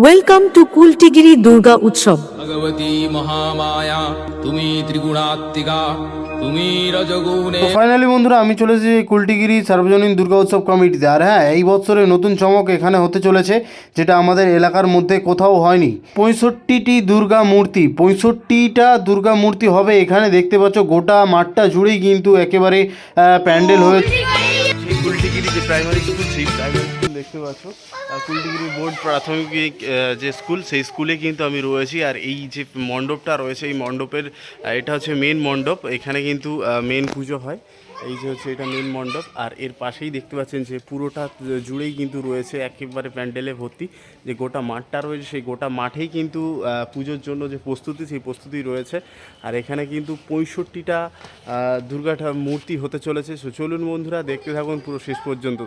Welcome to কুলটিগিরি Durga উৎসব। ভগবতী মহামায়া তুমি ত্রিগুণাত্মিকা তুমি রজগুণে। তো ফাইনালি বন্ধুরা আমি চলে এসেছি কুলটিগিরি সার্বজনীন দুর্গা উৎসব কমিটিতে। আর হ্যাঁ, এই বছরে নতুন চমক এখানে হতে চলেছে, যেটা আমাদের এলাকার মধ্যে কোথাও হয়নি। 65টি দুর্গা মূর্তি, 65টা দুর্গা মূর্তি হবে এখানে। দেখতে পাচ্ছ গোটা মাঠটা জুড়েই কিন্তু একেবারে প্যান্ডেল হয়েছে। সেই কুলটিগিরি যে প্রাইমারি স্কুল, সেই প্রাইমারি স্কুল দেখতে পাচ্ছ, কুলটিগিরি বোর্ড প্রাথমিক যে স্কুল, সেই স্কুলে কিন্তু আমি রয়েছি। আর এই যে মণ্ডপটা রয়েছে, এই মণ্ডপের এটা হচ্ছে মেন মণ্ডপ। এখানে কিন্তু মেন পুজো হয়। এই যে হচ্ছে এটা মেন মণ্ডপ। আর এর পাশেই দেখতে পাচ্ছেন যে পুরোটা জুড়েই কিন্তু রয়েছে একেবারে প্যান্ডেলে ভর্তি। যে গোটা মাঠটা রয়েছে, সেই গোটা মাঠেই কিন্তু পুজোর জন্য যে প্রস্তুতি, সেই প্রস্তুতি রয়েছে। আর এখানে কিন্তু 65টা দুর্গা মূর্তি হতে চলেছে। চলুন বন্ধুরা, দেখতে থাকুন পুরো শেষ পর্যন্ত।